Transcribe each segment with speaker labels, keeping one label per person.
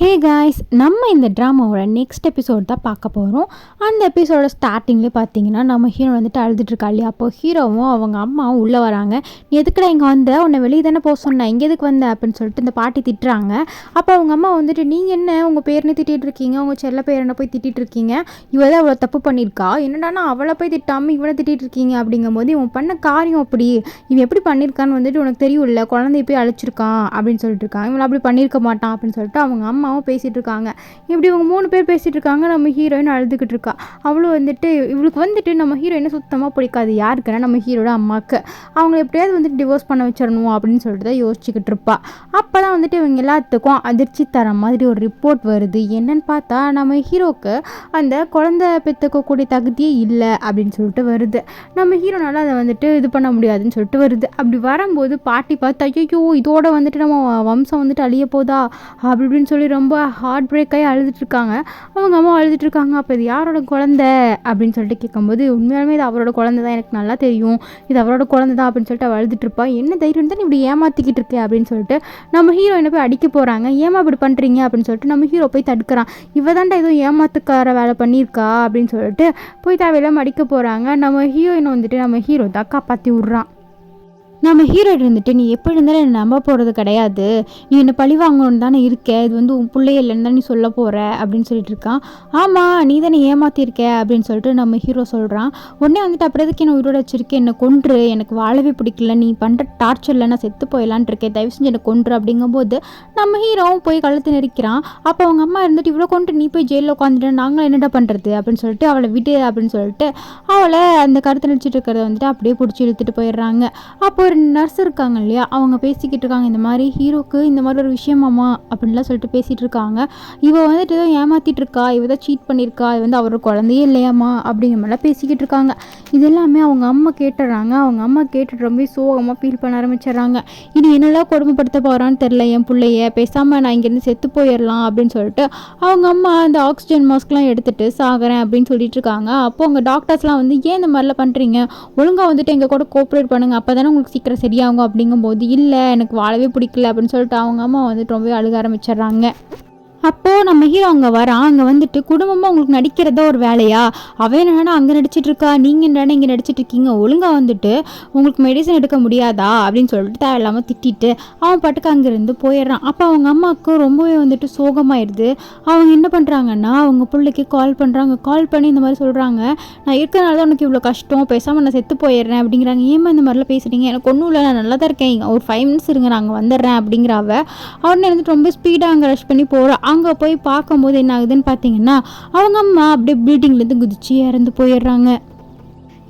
Speaker 1: Hey guys, நம்ம இந்த ட்ராமாவோட next episode தான் பார்க்க போகிறோம். அந்த எபிசோட ஸ்டார்டிங்லேயே பார்த்தீங்கன்னா நம்ம ஹீரோ வந்துட்டு அழுதுட்டுருக்கா இல்லையா. அப்போ ஹீரோவும் அவங்க அம்மாவும் உள்ளே வராங்க. நீ எதுக்குடா இங்கே வந்த, உன்னை வெளியே தானே போக சொன்னேன், இங்கே எதுக்கு வந்த அப்படின்னு சொல்லிட்டு இந்த பாட்டி திட்டுறாங்க. அப்போ அவங்க அம்மா வந்துட்டு நீங்கள் என்ன உங்கள் பேர்னு திட்டிகிட்டு இருக்கீங்க, உங்கள் செல்ல பேரனை போய் திட்டிகிட்டு இருக்கீங்க, இவ தான் அவ்வளோ தப்பு பண்ணியிருக்கா, என்னடானா அவளை போய் திட்டாமல் இவனை திட்டிகிட்டு இருக்கீங்க அப்படிங்கும்போது இவன் பண்ண காரியம் அப்படி, இவன் எப்படி பண்ணியிருக்கான்னு வந்துட்டு உனக்கு தெரியும்ல, குழந்தைய போய் அழைச்சிருக்கான் அப்படின்னு சொல்லிட்டு இருக்கான், இவன் அப்படி பண்ணியிருக்க மாட்டான் அப்படின்னு சொல்லிட்டு அவங்க அம்மாவும் பேசிகிட்டு இருக்காங்க. இப்படி இவங்க 3 பேர் பேசிகிட்டு இருக்காங்க. நம்ம ஹீரோயின் அழுதுகிட்டு இருக்கா. அவளும் வந்துட்டு இவளுக்கு வந்துட்டு நம்ம ஹீரோயினை சுத்தமாக பிடிக்காது. யாருக்குன்னா நம்ம ஹீரோட அம்மாவுக்கு. அவங்க எப்படியாவது வந்துட்டு டிவோர்ஸ் பண்ண வச்சிடணும் அப்படின்னு சொல்லிட்டு தான் யோசிச்சுக்கிட்டு இருப்பா. அப்போ தான் வந்துட்டு இவங்க எல்லாத்துக்கும் அதிர்ச்சி தர மாதிரி ஒரு ரிப்போர்ட் வருது. என்னன்னு பார்த்தா நம்ம ஹீரோக்கு அந்த குழந்தை பெற்றுக்கக்கூடிய தகுதியே இல்லை அப்படின்னு சொல்லிட்டு வருது. நம்ம ஹீரோனால அதை வந்துட்டு இது பண்ண முடியாதுன்னு சொல்லிட்டு வருது. அப்படி வரும்போது பாட்டி பார்த்து ஐயோ இதோட வந்துட்டு நம்ம வம்சம் வந்துட்டு அழிய போதா அப்படி இப்படின்னு சொல்லி ரொம்ப ஹார்ட் பிரேக் ஆகி அழுதுட்டுருக்காங்க. அவங்க அம்மா அழுதுட்டுருக்காங்க. அப்போ இது யாரோட குழந்தை அப்படின்னு சொல்லிட்டு கேட்கும்போது உண்மையாலுமே இது அவரோட குழந்தை தான், எனக்கு நல்லா தெரியும், இது அவரோட குழந்தை தான் அப்படின்னு சொல்லிட்டு அவள் அழுதுட்டுருப்பா. என்ன தைரியம் தான் இப்படி ஏமாற்றிக்கிட்டு இருக்கே அப்படின்னு சொல்லிட்டு நம்ம ஹீரோயினை போய் அடிக்க போகிறாங்க. ஏமா இப்படி பண்ணுறீங்க அப்படின்னு சொல்லிட்டு நம்ம ஹீரோ போய் தடுக்கிறான். இவ தாண்டா ஏதோ ஏமாத்துக்கார வேலை பண்ணியிருக்கா அப்படின்னு சொல்லிட்டு போய் தேவையில்லாமல் அடிக்க போகிறாங்க. நம்ம ஹீரோயினை வந்துட்டு நம்ம ஹீரோ தான் காப்பாற்றி விட்றான். நம்ம ஹீரோயின் இருந்துட்டு நீ எப்படி இருந்தாலும் என்னை நம்ப போகிறது கிடையாது, நீ என்னை பழி வாங்கணுன்னு தானே இருக்க, இது வந்து உன் பிள்ளைய இல்லைன்னு தான் நீ சொல்ல போகிற அப்படின்னு சொல்லிட்டு இருக்கான். ஆமாம் நீ தானே ஏமாற்றிருக்க அப்படின்னு சொல்லிட்டு நம்ம ஹீரோ சொல்கிறான். உடனே வந்துட்டு அப்புறம் எதுக்கு என்ன உயிரோட வச்சிருக்கேன், என்னை கொன்று, எனக்கு வாழவே பிடிக்கல, நீ பண்ணுற டார்ச்சரில் நான் செத்து போயிடலான் இருக்கேன், தயவு செஞ்சு என்னை கொன்று அப்படிங்கும்போது நம்ம ஹீரோவும் போய் கழுத்து நெரிக்கிறான். அப்போ அவங்க அம்மா இருந்துட்டு இவ்வளோ கொண்டு நீ போய் ஜெயிலில் உட்காந்துட்டு நாங்களும் என்னடா பண்ணுறது அப்படின்னு சொல்லிட்டு அவளை விடு அப்படின்னு சொல்லிட்டு அவளை அந்த கருத்து நடிச்சிட்டு இருக்கிறத வந்துட்டு அப்படியே பிடிச்சி இழுத்துட்டு போயிடுறாங்க. அப்போ ஒரு நர்ஸ் இருக்காங்க இல்லையா, அவங்க பேசிக்கிட்டு இருக்காங்க. இந்த மாதிரி ஹீரோக்கு இந்த மாதிரி ஒரு விஷயமாமா அப்படின்லாம் சொல்லிட்டு பேசிகிட்டு இருக்காங்க. இவ வந்துட்டு தான் ஏமாற்றிட்டு இருக்கா, இவ தான் சீட் பண்ணியிருக்கா, இது வந்து அவரோட குழந்தையே இல்லையாம்மா அப்படிங்கிற மாதிரிலாம் பேசிக்கிட்டு இருக்காங்க. இது எல்லாமே அவங்க அம்மா கேட்டுடுறாங்க. அவங்க அம்மா கேட்டுட்டு ரொம்ப சோகமாக ஃபீல் பண்ண ஆரம்பிச்சிடுறாங்க. இனி என்னெல்லாம் கொடுமைப்படுத்த போகிறான்னு தெரில என் பிள்ளைய, பேசாமல் நான் இங்கேருந்து செத்து போயிடலாம் அப்படின்னு சொல்லிட்டு அவங்க அம்மா அந்த ஆக்சிஜன் மாஸ்க்லாம் எடுத்துகிட்டு சாகிறேன் அப்படின்னு சொல்லிட்டு இருக்காங்க. அப்போ அவங்க டாக்டர்ஸ்லாம் வந்து ஏன் இந்த மாதிரிலாம் பண்ணுறீங்க, ஒழுங்காக வந்துட்டு எங்கள் கூட கோஆப்ரேட் பண்ணுங்கள், அப்போ தானே உங்களுக்கு சீக்கிரம் சரியாகும் அப்படிங்கும்போது இல்லை எனக்கு வாழவே பிடிக்கல அப்படின்னு சொல்லிட்டு அவங்க அம்மா வந்துட்டு ரொம்ப அழுக ஆரம்பிச்சிடுறாங்க. அப்போது நம்ம ஹீரோ அங்கே வரான். அங்கே வந்துட்டு குடும்பமாக உங்களுக்கு நடிக்கிறதா ஒரு வேலையா, அவன் என்னன்னா அங்கே நடிச்சிட்ருக்கா, நீங்கள் என்னன்னா இங்கே நடிச்சிட்ருக்கீங்க, ஒழுங்காக வந்துட்டு உங்களுக்கு மெடிசன் எடுக்க முடியாதா அப்படின்னு சொல்லிட்டு தேவையில்லாமல் திட்டிட்டு அவன் பாட்டுக்கு அங்கேருந்து போயிடுறான். அப்போ அவங்க அம்மாவுக்கு ரொம்பவே வந்துட்டு சோகமாயிடுது. அவங்க என்ன பண்ணுறாங்கன்னா அவங்க பிள்ளைக்கு கால் பண்ணுறாங்க. கால் பண்ணி இந்த மாதிரி சொல்கிறாங்க, நான் இருக்கிறனால தான் உனக்கு இவ்வளோ கஷ்டம், பேசாமல் நான் செத்து போயிடுறேன் அப்படிங்கிறாங்க. ஏமா இந்த மாதிரிலாம் பேசுகிறீங்க, எனக்கு ஒன்றும் இல்லை, நான் நல்லா தான் இருக்கேன், ஒரு 5 minutes இருங்க நான் அங்கே வந்துடுறேன் அப்படிங்கிறவ அவனை வந்துட்டு ரொம்ப ஸ்பீடாக அங்கே ரஷ் பண்ணி போகிறான். அங்கே போய் பார்க்கும்போது என்ன ஆகுதுன்னு பார்த்தீங்கன்னா அவங்க அம்மா அப்படியே பில்டிங்லேருந்து குதிச்சு இறந்து போயிடுறாங்க.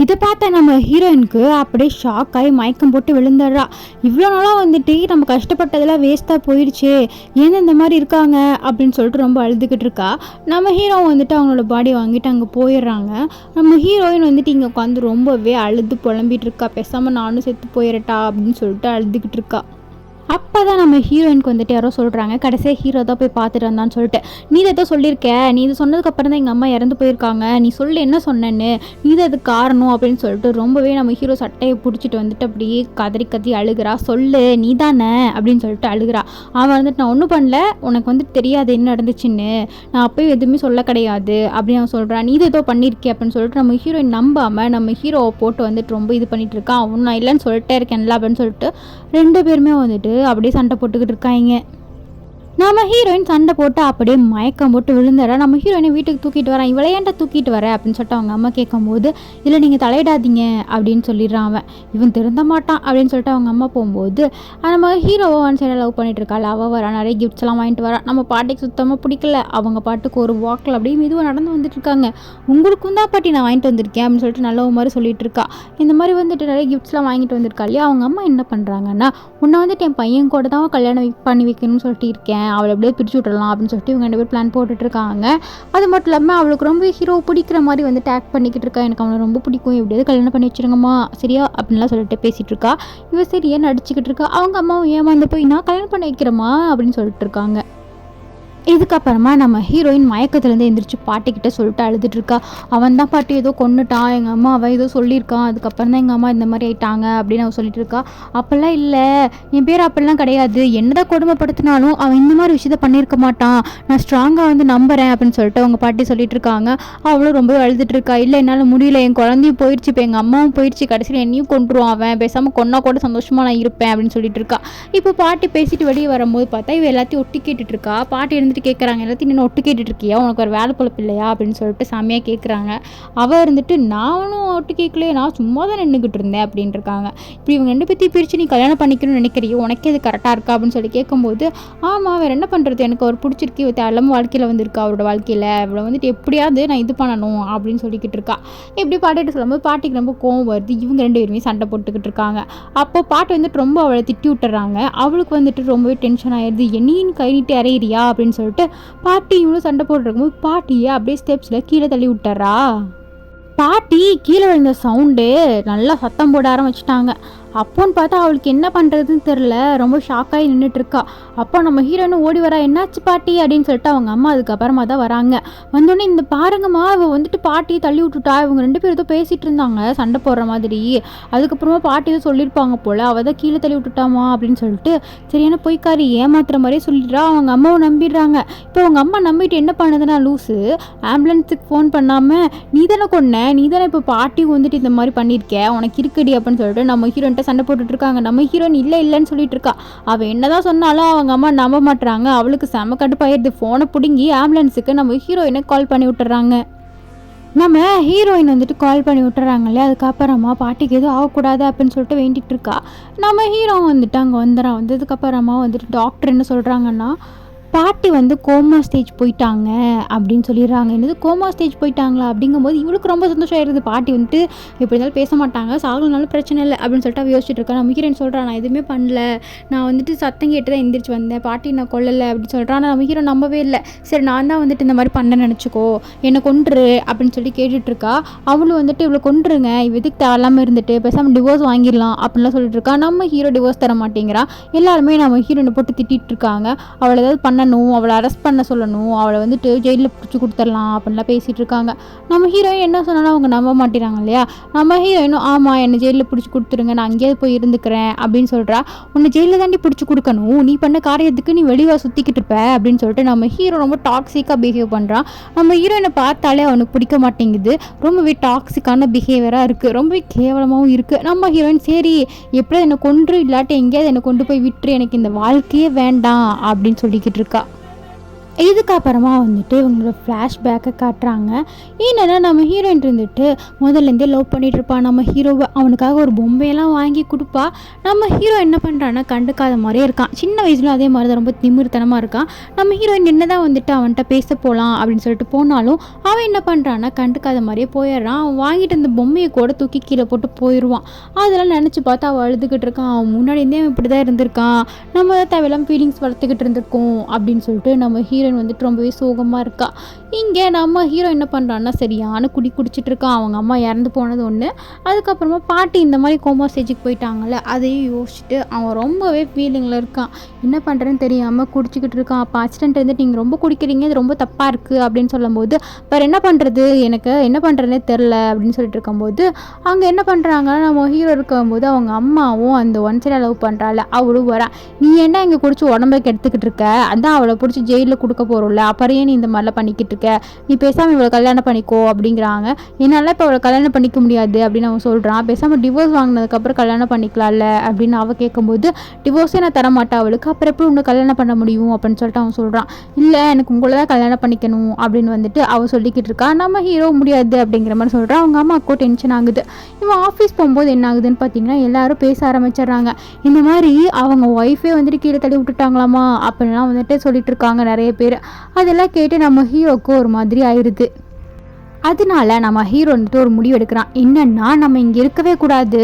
Speaker 1: இதை பார்த்தா நம்ம ஹீரோயினுக்கு அப்படியே ஷாக் ஆகி மயக்கம் போட்டு விழுந்துடுறா. இவ்வளோ நாளாக வந்துட்டு நம்ம கஷ்டப்பட்டதெல்லாம் வேஸ்ட்டாக போயிடுச்சு, ஏன் இந்த மாதிரி இருக்காங்க அப்படின்னு சொல்லிட்டு ரொம்ப அழுதுகிட்டு இருக்கா. நம்ம ஹீரோ வந்துட்டு அவங்களோட பாடி வாங்கிட்டு அங்கே போயிடுறாங்க. நம்ம ஹீரோயின் வந்துட்டு இங்கே உட்காந்து ரொம்பவே அழுது புலம்பிகிட்டு இருக்கா. பேசாமல் நானும் செத்து போயிடட்டா அப்படின்னு சொல்லிட்டு அழுதுகிட்டு இருக்கா. அப்போ தான் நம்ம ஹீரோயினுக்கு வந்துட்டு யாரோ சொல்கிறாங்க, கடைசியாக ஹீரோ தான் போய் பார்த்துட்டு வந்தான்னு சொல்லிட்டு, நீ இதை சொல்லியிருக்க, நீ இது சொன்னதுக்கப்புறம் தான் எங்கள் அம்மா இறந்து போயிருக்காங்க, நீ சொல்லு என்ன சொன்னேன்னு, நீ தான் அதுக்கு காரணம் அப்படின்னு சொல்லிட்டு ரொம்பவே நம்ம ஹீரோ சட்டையை பிடிச்சிட்டு வந்துட்டு அப்படியே கதறி அழுகிறா. சொல்லு நீ தானே அப்படின்னு சொல்லிட்டு அழுகிறா. அவன் வந்துட்டு நான் ஒன்றும் பண்ணல, உனக்கு வந்துட்டு தெரியாது என்ன நடந்துச்சுன்னு, நான் அப்போயும் எதுவுமே சொல்ல கிடையாது அப்படின்னு அவன் சொல்கிறான். நீ ஏதோ பண்ணியிருக்கே அப்படின்னு சொல்லிட்டு நம்ம ஹீரோயின் நம்பாமல் நம்ம ஹீரோவை போட்டு வந்துட்டு ரொம்ப இது பண்ணிகிட்டு இருக்கான். அவன் நான் இல்லைன்னு சொல்லிட்டே இருக்கேன்ல அப்படின்னு சொல்லிட்டு 2 பேருமே வந்துட்டு அப்படியே சண்டை போட்டுக்கிட்டு இருக்காங்க. நம்ம ஹீரோயின் சண்டை போட்டு அப்படியே மயக்கம் போட்டு விழுந்துடுறா. நம்ம ஹீரோயினை வீட்டுக்கு தூக்கிட்டு வரான். இவளையாண்டா தூக்கிட்டு வர அப்படின்னு சொல்லிட்டு அவங்க அம்மா கேட்கும்போது இல்லை நீங்கள் தலையிடாதீங்க அப்படின்னு சொல்லிடுறான். அவன் இவன் திருந்த மாட்டான் அப்படின்னு சொல்லிட்டு அவங்க அம்மா போகும்போது நம்ம ஹீரோவை ஒன் சைடாக லவ் பண்ணிட்டு இருக்காள். அவள் வரா, நிறைய கிஃப்ட்ஸ்லாம் வாங்கிட்டு வரா. நம்ம பாட்டிக்கு சுத்தமாக பிடிக்கல. அவங்க பாட்டுக்கு ஒரு வாக்கில் அப்படியே மெதுவாக நடந்து வந்துட்டு இருக்காங்க. உங்களுக்கும் தான் பாட்டி நான் வாங்கிட்டு வந்திருக்கேன் அப்படின்னு சொல்லிட்டு நல்ல மாதிரி சொல்லிட்டு இருக்கா. இந்த மாதிரி வந்துட்டு நிறைய கிஃப்ட்ஸ்லாம் வாங்கிட்டு வந்திருக்கா இல்லையா. அவங்க அம்மா என்ன பண்ணுறாங்கன்னா, உன்னை வந்துட்டு என் பையன் கூட தான் கல்யாணம் பண்ணி வைக்கணும்னு சொல்லிட்டு இருக்கேன், அவளை எப்படியே பிரித்து விட்டுடலாம் அப்படின்னு சொல்லிட்டு இவங்க 2 பேர் பிளான் போட்டுட்ருக்காங்க. அது மட்டும் இல்லாமல் அவளுக்கு ரொம்ப ஹீரோ பிடிக்கிற மாதிரி வந்து டேக் பண்ணிக்கிட்டு இருக்கா. எனக்கு அவனை ரொம்ப பிடிக்கும், எப்படியாவது கல்யாணம் பண்ணி வச்சுருங்கம்மா சரியா அப்படின்லாம் சொல்லிட்டு பேசிகிட்டு இருக்கா. இவ சரியா நடிச்சுக்கிட்டு இருக்கா. அவங்க அம்மாவும் ஏமாந்து போய் நான் கல்யாணம் பண்ணி வைக்கிறேம்மா அப்படின்னு சொல்லிட்டு இருக்காங்க. இதுக்கப்புறமா நம்ம ஹீரோயின் மயக்கத்துலேருந்து எந்திரிச்சு பாட்டிக்கிட்ட சொல்லிட்டு அழுதுட்டுருக்கா. அவன் தான் பாட்டி ஏதோ கொன்னுட்டான், எங்கள் அம்மா அவன் ஏதோ சொல்லியிருக்கான், அதுக்கப்புறம் தான் எங்கள் அம்மா இந்த மாதிரி ஆயிட்டாங்க அப்படின்னு அவன் சொல்லிட்டு இருக்கா. அப்போல்லாம் இல்லை, என் பேர் அப்படிலாம் கிடையாது, என்னதான் கொடுமைப்படுத்தினாலும் அவன் இந்த மாதிரி விஷயத்த பண்ணியிருக்க மாட்டான், நான் ஸ்ட்ராங்காக வந்து நம்புறேன் அப்படின்னு சொல்லிட்டு அவங்க பாட்டி சொல்லிட்டு இருக்காங்க. அவளும் ரொம்ப அழுதுட்டு இருக்கா. இல்லை என்னால் முடியல, என் குழந்தையும் போயிடுச்சு, இப்போ எங்கள் அம்மாவும் போயிடுச்சு, கடைசியில் என்னையும் கொண்டுருவான் அவன், பேசாமல் கொன்னா கூட சந்தோஷமாக நான் இருப்பேன் அப்படின்னு சொல்லிட்டு இருக்கா. இப்போ பாட்டி பேசிட்டு வெளியே வரும்போது பார்த்தா இவ எல்லாத்தையும் ஒட்டி கேட்டுட்டு இருக்கா. பாட்டி இருந்துட்டு கேட்குறாங்க, எல்லாத்தையும் இன்னும் ஒட்டு கேட்டுட்டு இருக்கியா, உனக்கு ஒரு வேலை பொழப்பு இல்லையா அப்படின்னு சொல்லிட்டு சாமியாக கேட்குறாங்க. அவள் இருந்துட்டு நானும் ஒட்டு கேட்கலையே, நான் சும்மா தான் நின்றுக்கிட்டு இருந்தேன் அப்படின்னு இருக்காங்க. இப்படி இவங்க ரெண்டு பற்றி பிரித்து நீ கல்யாணம் பண்ணிக்கணும்னு நினைக்கிறியோ, உனக்கே அது கரெக்டாக இருக்கா அப்படின்னு சொல்லி கேட்கும்போது, ஆமாம் வேறு என்ன பண்ணுறது, எனக்கு அவர் பிடிச்சிருக்கு, இவ தேவையில்லாமல் வாழ்க்கையில் வந்திருக்கா, அவரோட வாழ்க்கையில் இவ்வளோ வந்துட்டு எப்படியாவது நான் இது பண்ணணும் அப்படின்னு சொல்லிக்கிட்டு இருக்கா. இப்படி பாட்டிகிட்ட சொல்லும்போது பாட்டிக்கு ரொம்ப கோவம் வருது. இவங்க ரெண்டு பேருமே சண்டை போட்டுக்கிட்டு இருக்காங்க. அப்போ பாட்டி வந்துட்டு ரொம்ப அவளை திட்டி விட்டுறாங்க. அவளுக்கு வந்துட்டு ரொம்பவே டென்ஷன் ஆயிடுது. என்னையும் கை நீட்டி அறையிறியா அப்படின்னு சொல்லிட்டு பாட்டி இவனும் சண்டை போட்டுருக்கும்போது பாட்டியை அப்படியே ஸ்டெப்ஸில் கீழே தள்ளி விட்டுறா. பாட்டி கீழே விழுந்த சவுண்டு நல்லா சத்தம் போட ஆரம்பிச்சிட்டாங்க. அப்போன்னு பார்த்தா அவளுக்கு என்ன பண்ணுறதுன்னு தெரில, ரொம்ப ஷாக்காகி நின்றுட்டுருக்கா. அப்போ நம்ம ஹீரோயினும் ஓடி வரா. என்னாச்சு பாட்டி அப்படின்னு சொல்லிட்டு அவங்க அம்மா அதுக்கப்புறமா தான் வராங்க. வந்தோடனே இந்த பாருங்கம்மா, இவள் வந்துட்டு பாட்டியை தள்ளி விட்டுட்டா, இவங்க ரெண்டு பேரும் ஏதோ பேசிகிட்டு இருந்தாங்க சண்டை போடுற மாதிரி, அதுக்கப்புறமா பாட்டி ஏதோ சொல்லியிருப்பாங்க போல், அவள் தான் கீழே தள்ளி விட்டுட்டாமா அப்படின்னு சொல்லிட்டு சரியான பொய்க்காரி ஏமாத்துற மாதிரியே சொல்லிடுறா. அவங்க அம்மாவை நம்பிடுறாங்க. இப்போ அவங்க அம்மா நம்பிட்டு என்ன பண்ணுதுன்னா, லூஸு ஆம்புலன்ஸுக்கு ஃபோன் பண்ணாமல் நீ தானே கொன்ன, நீ தானே இப்போ பாட்டியும் வந்துட்டு இந்த மாதிரி பண்ணியிருக்க, உனக்கு இருக்குடி அப்படின்னு சொல்லிட்டு நம்ம ஹீரோயின் சண்டை போட்டுட்டு இருக்காங்க. நம்ம ஹீரோயின் இல்லைன்னு சொல்லிட்டு இருக்கா. அவ என்னதான் சொன்னாலும் அவங்க அம்மா நம்ப மாட்டுறாங்க. அவளுக்கு செம கடுப்பாயிருது. ஃபோனை பிடுங்கி ஆம்புலன்ஸுக்கு நம்ம ஹீரோயினை கால் பண்ணி விட்டுறாங்க. நம்ம ஹீரோயின் வந்துட்டு கால் பண்ணி விட்டுறாங்களே, அதுக்கப்புறமா பாட்டிக்கு எதுவும் ஆகக்கூடாது அப்படின்னு சொல்லிட்டு வேண்டிகிட்டு இருக்கா. நம்ம ஹீரோ வந்துட்டு அங்கே வந்ததுக்கப்புறமா வந்துட்டு டாக்டர் என்ன சொல்கிறாங்கன்னா, பாட்டி வந்து கோமா ஸ்டேஜ் போயிட்டாங்க அப்படின்னு சொல்லிடுறாங்க. என்னது கோமா ஸ்டேஜ் போயிட்டாங்களா அப்படிங்கும்போது இவளுக்கு ரொம்ப சந்தோஷம் ஆயிடுது. பாட்டி வந்துட்டு எப்படி இருந்தாலும் பேச மாட்டாங்க, சாகலனாலும் பிரச்சனை இல்லை அப்படின்னு சொல்லிட்டு அவள் யோசிச்சுட்டு இருக்கா. நம்ம ஹீரோயின் சொல்கிறான், நான் எதுவுமே பண்ணல, நான் வந்துட்டு சத்தம் கேட்டு தான் எந்திரிச்சு வந்தேன், பாட்டி நான் கொல்லலை அப்படின்னு சொல்கிறான். ஆனால் நம்ம ஹீரோ நம்பவே இல்லை. சரி நான் தான் வந்துட்டு இந்த மாதிரி பண்ண நினச்சிக்கோ, என்னை கொண்டுரு அப்படின்னு சொல்லி கேட்டுட்ருக்கா. அவளும் வந்துட்டு இவ்வளோ கொண்டுருங்க, இவ எதுக்கு தேவையில்லாமல் இருந்துட்டு பேசாமல் டிவோர்ஸ் வாங்கிடலாம் அப்படின்லாம் சொல்லிட்டு இருக்கா. நம்ம ஹீரோ டிவோர்ஸ் தர மாட்டேங்கிறா. எல்லாருமே நம்ம ஹீரோனை போட்டு திட்டிகிட்டு இருக்காங்க. அவளை ஏதாவது பண்ணணும், அவளை அரெஸ்ட் பண்ண சொல்லணும், அவளை வந்துட்டு ஜெயிலில் பிடிச்சி கொடுத்துடலாம் அப்படின்லாம் பேசிகிட்டு இருக்காங்க. நம்ம ஹீரோயின் என்ன சொன்னாலும் அவங்க நம்ப மாட்டேறாங்க இல்லையா. நம்ம ஹீரோயினும் ஆமாம் என்னை ஜெயிலில் பிடிச்சி கொடுத்துருங்க, நான் அங்கேயே போய் இருந்துக்கிறேன் அப்படின்னு சொல்கிறா. உன்னை ஜெயிலில் தாண்டி பிடிச்சி கொடுக்கணும், நீ பண்ண காரியத்துக்கு நீ வெளியே சுற்றிக்கிட்டு இருப்ப அப்படின்னு சொல்லிட்டு நம்ம ஹீரோ ரொம்ப டாக்ஸிக்காக பிஹேவ் பண்ணுறான். நம்ம ஹீரோயினை பார்த்தாலே அவனுக்கு பிடிக்க மாட்டேங்குது. ரொம்பவே டாக்ஸிக்கான பிஹேவியராக இருக்குது, ரொம்பவே கேவலமாகவும் இருக்குது. நம்ம ஹீரோயின் சரி எப்படியாவது என்னை கொன்று இல்லாட்டி எங்கேயாவது என்னை கொண்டு போய் விட்டுரு, எனக்கு இந்த வாழ்க்கையே வேண்டாம் அப்படின்னு சொல்லிக்கிட்டு இருக்கா. இதுக்கப்புறமா வந்துட்டு இவங்களோட ஃப்ளாஷ்பேக்கை காட்டுறாங்க. என்னென்னா நம்ம ஹீரோயின் இருந்துட்டு முதல்லேருந்தே லவ் பண்ணிகிட்ருப்பான் நம்ம ஹீரோவை. அவனுக்காக ஒரு பொம்மையெல்லாம் வாங்கி கொடுப்பா. நம்ம ஹீரோ என்ன பண்ணுறான்னா கண்டுக்காத மாதிரியே இருக்கான். சின்ன வயசுல அதே மாதிரி தான் ரொம்ப திமிர்த்தனமாக இருக்கான். நம்ம ஹீரோயின் என்ன தான் வந்துட்டு அவன்கிட்ட பேச போகலாம் அப்படின்னு சொல்லிட்டு போனாலும் அவன் என்ன பண்ணுறான்னா கண்டுக்காத மாதிரியே போயிடுறான். அவன் வாங்கிட்டு அந்த பொம்மையை கூட தூக்கி கீழே போட்டு போயிடுவான். அதெல்லாம் நினச்சி பார்த்தா அவள் அழுதுகிட்டு இருக்கான். அவன் முன்னாடியிருந்தே அவன் இப்படி தான் இருந்திருக்கான், நம்ம தான் தேவையில்லாமல் ஃபீலிங்ஸ் வளர்த்துக்கிட்டு இருந்திருக்கோம் அப்படின்னு சொல்லிட்டு நம்ம ஹீரோயின் வந்துட்டு ரொம்பவே சோகமாக இருக்கா. இங்கே நம்ம ஹீரோ என்ன பண்ணுறான்னா சரியான குடிச்சிட்டு இருக்கான். அவங்க அம்மா இறந்து போனது ஒன்று, அதுக்கப்புறமா பாட்டி இந்த மாதிரி கோமா ஸ்டேஜுக்கு போயிட்டாங்கல்ல, அதையும் யோசிச்சுட்டு அவன் ரொம்பவே ஃபீலிங்கில் இருக்கான். என்ன பண்ணுறேன்னு தெரியாமல் குடிச்சிக்கிட்டு இருக்கான். அப்போ அசிஸ்டன்ட் வந்துட்டு நீங்கள் ரொம்ப குடிக்கிறீங்க, இது ரொம்ப தப்பாக இருக்குது அப்படின்னு சொல்லும்போது வேறு என்ன பண்ணுறது, எனக்கு என்ன பண்ணுறதுனே தெரில அப்படின்னு சொல்லிட்டு இருக்கும்போது அங்கே என்ன பண்ணுறாங்கன்னா நம்ம ஹீரோ இருக்கும்போது அவங்க அம்மாவும் அந்த ஒன் சைடாக லவ் பண்ணுறாள் அவளும் வரா. நீ என்ன இங்கே குடிச்சு உடம்புக்கு எடுத்துக்கிட்டு இருக்க, அதான் அவளை பிடிச்சி ஜெயிலில் கொடுக்க போகிறோம்ல, அப்புறையே நீ இந்த மாதிரிலாம் பண்ணிக்கிட்டு இருக்க, நீ பேசாமல் இவளை கல்யாணம் பண்ணிக்கோ அப்படிங்கிறாங்க. என்னால் இப்போ அவளை கல்யாணம் பண்ணிக்க முடியாது அப்படின்னு அவன் சொல்கிறான். பேசாமல் டிவோர்ஸ் வாங்கினதுக்கப்புறம் கல்யாணம் பண்ணிக்கலாம்ல அப்படின்னு அவள் கேட்கும்போது டிவோர்ஸே நான் தரமாட்டேன் அவளுக்கு, அப்புறம் எப்படி உன்னை கல்யாணம் பண்ண முடியும் அப்படின்னு சொல்லிட்டு அவன் சொல்கிறான். இல்லை எனக்கு உங்களை தான் கல்யாணம் பண்ணிக்கணும் அப்படின்னு வந்துட்டு அவள் சொல்லிக்கிட்டு இருக்கா. நம்ம ஹீரோ முடியாது அப்படிங்கிற மாதிரி சொல்கிறான். அவங்க அம்மாவுக்கும் டென்ஷன் ஆகுது. இவன் ஆஃபீஸ் போகும்போது என்ன ஆகுதுன்னு பார்த்தீங்கன்னா எல்லாரும் பேச ஆரம்பிச்சிடுறாங்க. இந்த மாதிரி அவங்க ஒய்ஃபே வந்துட்டு கீழே தள்ளி விட்டுட்டாங்களாமா அப்படின்லாம் வந்துட்டு சொல்லிட்டு இருக்காங்க நிறைய பேர். அதெல்லாம் கேட்டு நம்ம ஹீரோக்கு ஒரு மாதிரி ஆயிடுது. அதனால நம்ம ஹீரோ வந்துட்டு ஒரு முடிவு எடுக்கிறான். என்னன்னா, நம்ம இங்கே இருக்கவே கூடாது.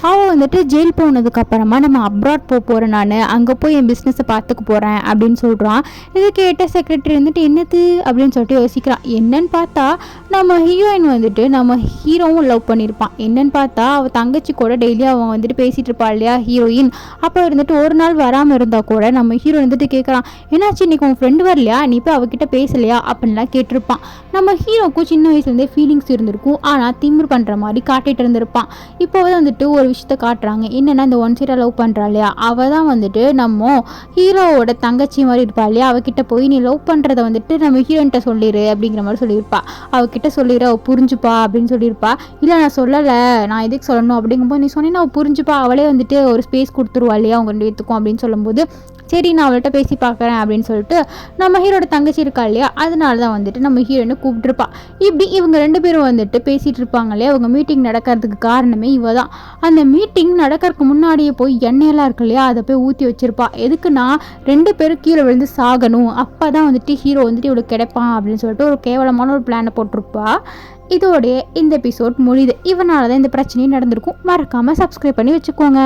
Speaker 1: அவள் வந்துட்டு ஜெயில் போனதுக்கப்புறமா நம்ம அப்ராட் போகிறேன், நான் அங்கே போய் என் பிஸ்னஸை பார்த்துக்க போகிறேன் அப்படின்னு சொல்கிறான். இது கேட்ட செக்ரட்டரி வந்துட்டு என்னது அப்படின்னு சொல்லிட்டு யோசிக்கிறான். என்னன்னு பார்த்தா நம்ம ஹீரோயின் வந்துட்டு நம்ம ஹீரோவும் லவ் பண்ணியிருப்பான். என்னன்னு பார்த்தா அவள் தங்கச்சி கூட டெய்லியும் அவன் வந்துட்டு பேசிகிட்டு இருப்பாள் இல்லையா ஹீரோயின். அப்போ இருந்துட்டு ஒரு நாள் வராமல் இருந்தால் கூட நம்ம ஹீரோ வந்துட்டு கேட்குறான், என்னாச்சு இன்னைக்கு உன் ஃப்ரெண்டு வரலையா, நீ போய் அவகிட்ட பேசலையா அப்படின்லாம் கேட்டிருப்பான். நம்ம ஹீரோக்கும் சின்ன வயசுலேருந்தே ஃபீலிங்ஸ் இருந்திருக்கும். ஆனால் திமிர் பண்ணுற மாதிரி காட்டிகிட்டு இருந்திருப்பான். இப்போ வந்துட்டு ஒரு விஷயத்த காட்டுறாங்க. என்னென்னா, இந்த ஒன் சைடாக லவ் பண்ணுறா இல்லையா, அவள் தான் வந்துட்டு நம்ம ஹீரோவோட தங்கச்சி மாதிரி இருப்பா இல்லையா, அவகிட்ட போய் நீ லவ் பண்ணுறத வந்துட்டு நம்ம ஹீரோயின்ட்ட சொல்லிடு அப்படிங்கிற மாதிரி சொல்லியிருப்பா. அவகிட்ட சொல்லிடு, அவள் புரிஞ்சுப்பா அப்படின்னு சொல்லியிருப்பா. இல்லை நான் சொல்லலை, நான் எதுக்கு சொல்லணும் அப்படிங்கும்போது நீ சொன்னீங்கன்னா அவள் புரிஞ்சுப்பா, அவளே வந்துட்டு ஒரு ஸ்பேஸ் கொடுத்துருவா இல்லையா அவங்க 2 பேத்துக்கும் அப்படின்னு சொல்லும்போது சரி நான் அவள்கிட்ட பேசி பார்க்குறேன் அப்படின்னு சொல்லிட்டு நம்ம ஹீரோட தங்கச்சி இருக்கா இல்லையா, அதனால தான் வந்துட்டு நம்ம ஹீரோயினை கூப்பிட்டுருப்பா. இப்படி இவங்க 2 பேரும் வந்துட்டு பேசிகிட்டு இருப்பாங்க இல்லையா. அவங்க மீட்டிங் நடக்கிறதுக்கு காரணமே இவ தான். அந்த மீட்டிங் நடக்கிறதுக்கு முன்னாடியே போய் எண்ணெயெல்லாம் இருக்கு இல்லையா, அதை போய் ஊற்றி வச்சிருப்பா. எதுக்குன்னா 2 பேரும் கீழே விழுந்து சாகணும், அப்போ தான் வந்துட்டு ஹீரோ வந்துட்டு இவ்வளோ கிடைப்பான் அப்படின்னு சொல்லிட்டு ஒரு கேவலமான ஒரு பிளானை போட்டிருப்பா. இதோடைய இந்த எபிசோட் முடியுது. இவனால தான் இந்த பிரச்சனையும் நடந்திருக்கும். மறக்காமல் சப்ஸ்கிரைப் பண்ணி வச்சுக்கோங்க.